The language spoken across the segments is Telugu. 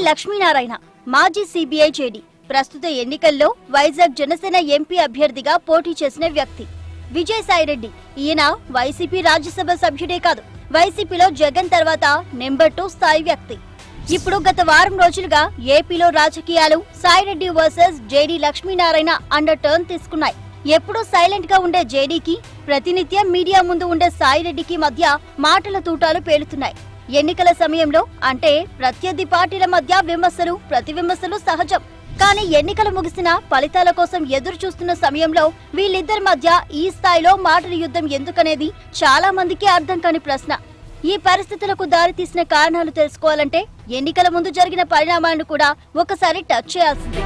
లక్ష్మీనారాయణ మాజీ సిబిఐ జేడీ ప్రస్తుత ఎన్నికల్లో వైజాగ్ జనసేన ఎంపీ అభ్యర్థిగా పోటీ చేసిన వ్యక్తి. విజయసాయిరెడ్డి ఈయన వైసీపీ రాజ్యసభ సభ్యుడే కాదు, వైసీపీలో జగన్ తర్వాత నెంబర్ 2 స్థాయి వ్యక్తి. ఇప్పుడు గత వారం రోజులుగా ఏపీలో రాజకీయాలు Sai Reddy versus JD Lakshminarayana under turn తీసుకున్నాయి. ఎప్పుడూ సైలెంట్ గా ఉండే జేడీకి ప్రతినిత్యం మీడియా ముందు ఉండే సాయిరెడ్డికి మధ్య మాటల తూటాలు పేలుతున్నాయి. ఎన్నికల సమయంలో అంటే ప్రత్యర్థి పార్టీల మధ్య విమర్శలు ప్రతి విమర్శలు సహజం. కానీ ఎన్నికలు ముగిసిన ఫలితాల కోసం ఎదురు చూస్తున్న సమయంలో వీళ్ళిద్దరి మధ్య ఈ స్థాయిలో మాటల యుద్ధం ఎందుకనేది చాలా మందికి అర్థం కాని ప్రశ్న. ఈ పరిస్థితులకు దారితీసిన కారణాలు తెలుసుకోవాలంటే ఎన్నికల ముందు జరిగిన పరిణామాలను కూడా ఒకసారి టచ్ చేయాల్సిందే.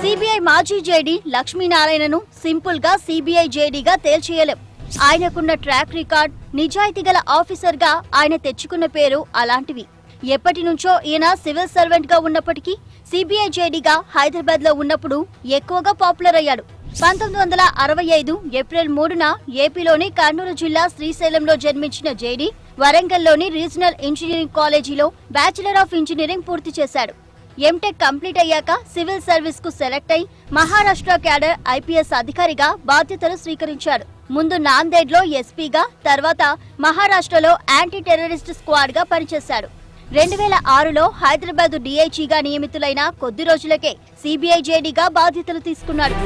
సిబిఐ మాజీ జేడీ లక్ష్మీనారాయణను సింపుల్ గా సిబిఐ జేడీగా తేల్చేయలేం. ఆయనకున్న ట్రాక్ రికార్డ్, నిజాయితీ గల ఆఫీసర్ గా ఆయన తెచ్చుకున్న పేరు అలాంటివి. ఎప్పటి నుంచో ఈయన సివిల్ సర్వెంట్ గా ఉన్నప్పటికీ సిబిఐ జేడీగా హైదరాబాద్ లో ఉన్నప్పుడు ఎక్కువగా పాపులర్ అయ్యాడు. 1965 ఏప్రిల్ 3న ఏపీలోని కర్నూలు జిల్లా శ్రీశైలంలో జన్మించిన జేడీ వరంగల్లోని రీజనల్ ఇంజనీరింగ్ కాలేజీలో బ్యాచిలర్ ఆఫ్ ఇంజనీరింగ్ పూర్తి చేశాడు. ఎంటెక్ కంప్లీట్ అయ్యాక సివిల్ సర్వీస్ కు సెలెక్ట్ అయి మహారాష్ట్ర క్యాడర్ ఐపీఎస్ అధికారిగా బాధ్యతలు స్వీకరించాడు. ముందు నాందేడ్లో ఎస్పీగా, తర్వాత మహారాష్ట్రలో యాంటీ టెర్రరిస్ట్ స్క్వాడ్ గా పనిచేశాడు. 2006లో హైదరాబాద్ డీఐజీగా నియమితులైన కొద్ది రోజులకే సిబిఐ జేడీగా బాధ్యతలు తీసుకున్నాడు.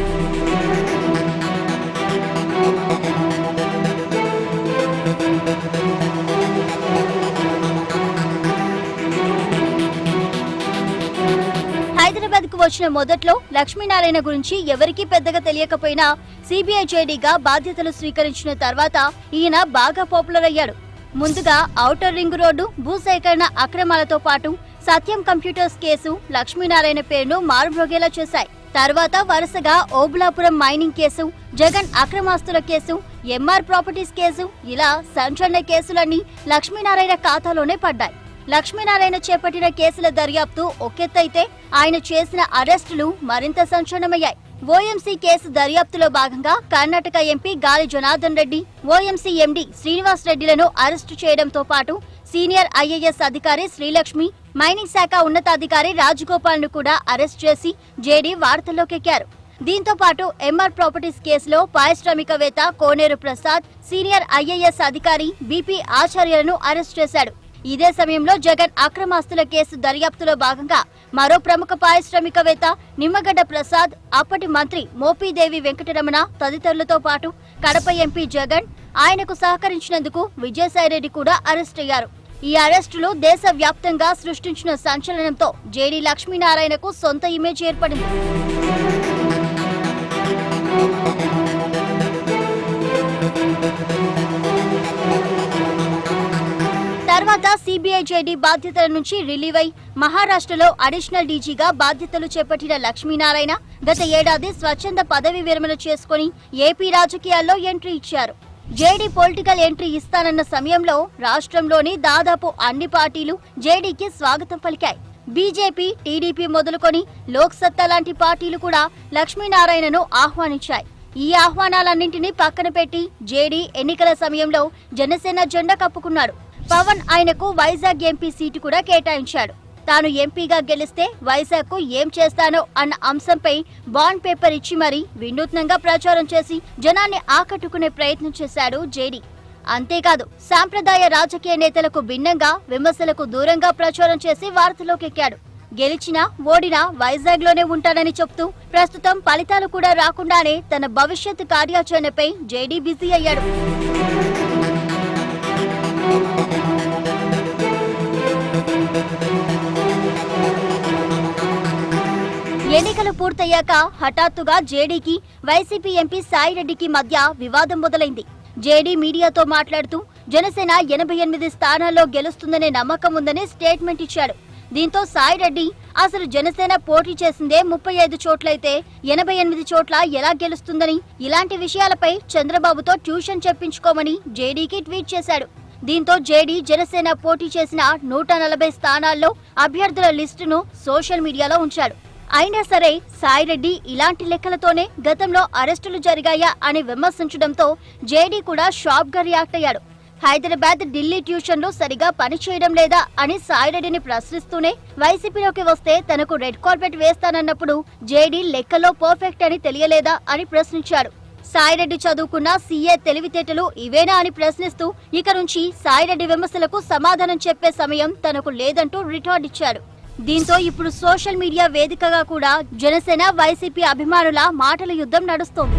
హైదరాబాద్ కు వచ్చిన మొదట్లో లక్ష్మీనారాయణ గురించి ఎవరికీ పెద్దగా తెలియకపోయినా సిబిఐ జేడీగా బాధ్యతలు స్వీకరించిన తర్వాత ఈయన బాగా పాపులర్ అయ్యాడు. ముందుగా ఔటర్ రింగ్ రోడ్డు భూసేకరణ అక్రమాలతో పాటు సత్యం కంప్యూటర్స్ కేసు లక్ష్మీనారాయణ పేరును మారుమ్రోగేలా చేశాయి. తర్వాత వరుసగా ఓబులాపురం మైనింగ్ కేసు, జగన్ అక్రమాస్తుల కేసు, ఎంఆర్ ప్రాపర్టీస్ కేసు, ఇలా సంచలన కేసులన్నీ లక్ష్మీనారాయణ ఖాతాలోనే పడ్డాయి. లక్ష్మీనారాయణ చేపట్టిన కేసుల దర్యాప్తు ఒకెత్తైతే ఆయన చేసిన అరెస్టులు మరింత సంచలనమయ్యాయి. ఓఎంసీ కేసు దర్యాప్తులో భాగంగా Karnataka MP Gali Janardhan Reddy, OMC MD Srinivas రెడ్డిలను అరెస్టు చేయడంతో పాటు సీనియర్ ఐఏఎస్ అధికారి శ్రీలక్ష్మి, మైనింగ్ శాఖ ఉన్నతాధికారి రాజగోపాల్ ను కూడా అరెస్ట్ చేసి జేడీ వార్తల్లోకెక్కారు. దీంతో పాటు ఎంఆర్ ప్రాపర్టీస్ కేసులో పారిశ్రామికవేత్త కోనేరు ప్రసాద్, సీనియర్ ఐఏఎస్ అధికారి బీపీ ఆచార్యలను అరెస్ట్ చేశాడు. ఇదే సమయంలో జగన్ అక్రమాస్తుల కేసు దర్యాప్తులో భాగంగా మరో ప్రముఖ పారిశ్రామికవేత్త నిమ్మగడ్డ ప్రసాద్, అప్పటి మంత్రి మోపిదేవి వెంకటరమణ తదితరులతో పాటు కడప ఎంపీ జగన్, ఆయనకు సహకరించినందుకు విజయసాయిరెడ్డి కూడా అరెస్ట్ అయ్యారు. ఈ అరెస్టులు దేశవ్యాప్తంగా సృష్టించిన సంచలనంతో జేడీ లక్ష్మీనారాయణకు సొంత ఇమేజ్ ఏర్పడింది. తర్వాత సిబిఐ జేడీ బాధ్యతల నుంచి రిలీవ్ అయి మహారాష్ట్రలో అడిషనల్ డీజీగా బాధ్యతలు చేపట్టిన లక్ష్మీనారాయణ గత ఏడాది స్వచ్ఛంద పదవి విరమణ చేసుకుని ఏపీ రాజకీయాల్లో ఎంట్రీ ఇచ్చారు. జేడీ పొలిటికల్ ఎంట్రీ ఇస్తానన్న సమయంలో రాష్ట్రంలోని దాదాపు అన్ని పార్టీలు జేడీకి స్వాగతం పలికాయి. బీజేపీ, టీడీపీ మొదలుకొని లోక్ సత్తా లాంటి పార్టీలు కూడా లక్ష్మీనారాయణను ఆహ్వానించాయి. ఈ ఆహ్వానాలన్నింటినీ పక్కన పెట్టి జేడీ ఎన్నికల సమయంలో జనసేన జెండా కప్పుకున్నాడు. పవన్ ఆయనకు వైజాగ్ ఎంపీ సీటు కూడా కేటాయించాడు. తాను ఎంపీగా గెలిస్తే వైజాగ్ కు ఏం చేస్తానో అన్న అంశంపై బాండ్ పేపర్ ఇచ్చి మరీ వినూత్నంగా ప్రచారం చేసి జనాన్ని ఆకట్టుకునే ప్రయత్నం చేశాడు జేడీ. అంతేకాదు సాంప్రదాయ రాజకీయ నేతలకు భిన్నంగా విమర్శలకు దూరంగా ప్రచారం చేసి వార్తలోకెక్కాడు. గెలిచినా ఓడినా వైజాగ్ లోనే ఉంటానని చెప్తూ ప్రస్తుతం ఫలితాలు కూడా రాకుండానే తన భవిష్యత్ కార్యాచరణపై జేడీ బిజీ అయ్యాడు. ఎన్నికలు పూర్తయ్యాక హఠాత్తుగా జేడీకి వైసీపీ ఎంపీ సాయిరెడ్డికి మధ్య వివాదం మొదలైంది. జేడీ మీడియాతో మాట్లాడుతూ జనసేన 88 స్థానాల్లో గెలుస్తుందనే నమ్మకం ఉందని స్టేట్మెంట్ ఇచ్చాడు. దీంతో సాయిరెడ్డి అసలు జనసేన పోటీ చేసిందే 35 చోట్లయితే 88 చోట్ల ఎలా గెలుస్తుందని, ఇలాంటి విషయాలపై చంద్రబాబుతో ట్యూషన్ చెప్పించుకోమని జేడీకి ట్వీట్ చేశాడు. దీంతో జేడీ జనసేన పోటీ చేసిన 140 స్థానాల్లో అభ్యర్థుల లిస్టును సోషల్ మీడియాలో ఉంచాడు. అయినా సరే సాయిరెడ్డి ఇలాంటి లెక్కలతోనే గతంలో అరెస్టులు జరిగాయా అని విమర్శించడంతో జేడీ కూడా షాక్ గా రియాక్ట్ అయ్యాడు. హైదరాబాద్ ఢిల్లీ ట్యూషన్లు సరిగా పనిచేయడం లేదా అని సాయిరెడ్డిని ప్రశ్నిస్తూనే వైసీపీలోకి వస్తే తనకు రెడ్ కార్పెట్ వేస్తానన్నప్పుడు జేడీ లెక్కలో పర్ఫెక్ట్ అని తెలియలేదా అని ప్రశ్నించాడు. సాయిరెడ్డి చదువుకున్న సీఏ తెలివితేటలు ఇవేనా అని ప్రశ్నిస్తూ ఇక నుంచి సాయిరెడ్డి విమర్శలకు సమాధానం చెప్పే సమయం తనకు లేదంటూ రిటార్డ్ ఇచ్చాడు. దీంతో ఇప్పుడు సోషల్ మీడియా వేదికగా కూడా జనసేన వైసీపీ అభిమానుల మాటల యుద్ధం నడుస్తోంది.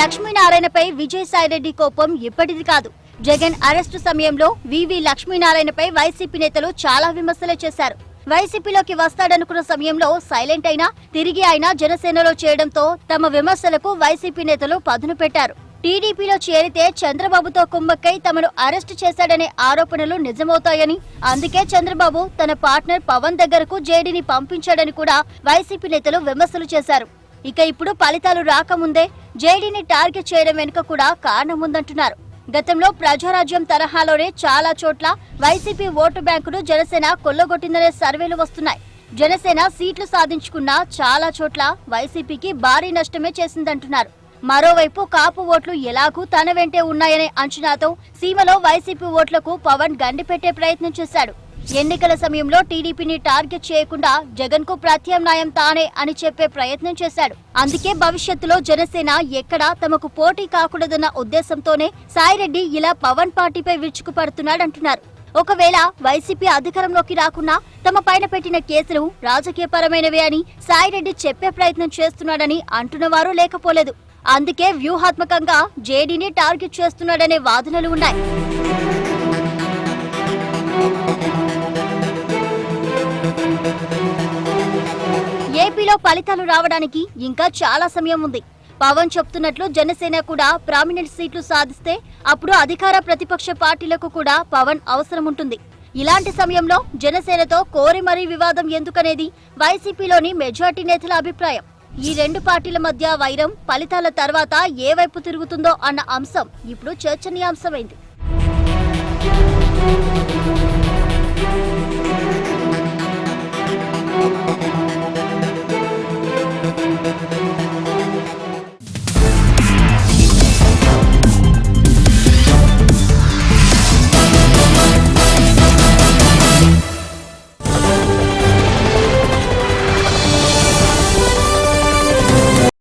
లక్ష్మీనారాయణపై విజయసాయిరెడ్డి కోపం ఇప్పటిది కాదు. జగన్ అరెస్టు సమయంలో వివి లక్ష్మీనారాయణపై వైసీపీ నేతలు చాలా విమర్శలు చేశారు. వైసీపీలోకి వస్తాడనుకున్న సమయంలో సైలెంట్ అయినా తిరిగి ఆయన జనసేనలో చేయడంతో తమ విమర్శలకు వైసీపీ నేతలు పదును పెట్టారు. టీడీపీలో చేరితే చంద్రబాబుతో కుమ్మక్కై తమను అరెస్టు చేశాడనే ఆరోపణలు నిజమవుతాయని, అందుకే చంద్రబాబు తన పార్ట్నర్ పవన్ దగ్గరకు జేడీని పంపించాడని కూడా వైసీపీ నేతలు విమర్శలు చేశారు. ఇక ఇప్పుడు ఫలితాలు రాకముందే జేడీని టార్గెట్ చేయడం వెనుక కూడా కారణం ఉందంటున్నారు. గతంలో ప్రజారాజ్యం తరహాలోనే చాలా చోట్ల వైసీపీ ఓటు బ్యాంకును జనసేన కొల్లగొట్టిందనే సర్వేలు వస్తున్నాయి. జనసేన సీట్లు సాధించుకున్న చాలా చోట్ల వైసీపీకి భారీ నష్టమే చేసిందంటున్నారు. మరోవైపు కాపు ఓట్లు ఎలాగూ తన వెంటే ఉన్నాయనే అంచనాతో సీమలో వైసీపీ ఓట్లకు పవన్ గండిపెట్టే ప్రయత్నం చేశాడు. ఎన్నికల సమయంలో టీడీపీని టార్గెట్ చేయకుండా జగన్ కు ప్రత్యామ్నాయం తానే అని చెప్పే ప్రయత్నం చేశాడు. అందుకే భవిష్యత్తులో జనసేన ఎక్కడా తమకు పోటీ కాకూడదన్న ఉద్దేశంతోనే సాయిరెడ్డి ఇలా పవన్ పార్టీపై విరుచుకుపడుతున్నాడంటున్నారు. ఒకవేళ వైసీపీ అధికారంలోకి రాకున్నా తమ పైన పెట్టిన కేసులు రాజకీయపరమైనవే అని సాయిరెడ్డి చెప్పే ప్రయత్నం చేస్తున్నాడని అంటున్నవారు లేకపోలేదు. అందుకే వ్యూహాత్మకంగా జేడీని టార్గెట్ చేస్తున్నాడనే వాదనలు ఉన్నాయి. ఏపీలో ఫలితాలు రావడానికి ఇంకా చాలా సమయం ఉంది. పవన్ చెప్తున్నట్లు జనసేన కూడా ప్రామినెంట్ సీట్లు సాధిస్తే అప్పుడు అధికార ప్రతిపక్ష పార్టీలకు కూడా పవన్ అవసరం ఉంటుంది. ఇలాంటి సమయంలో జనసేనతో కోరి మరీ వివాదం ఎందుకనేది వైసీపీలోని మెజార్టీ నేతల అభిప్రాయం. ఈ రెండు పార్టీల మధ్య వైరం ఫలితాల తర్వాత ఏ వైపు తిరుగుతుందో అన్న అంశం ఇప్పుడు చర్చనీయాంశమైంది.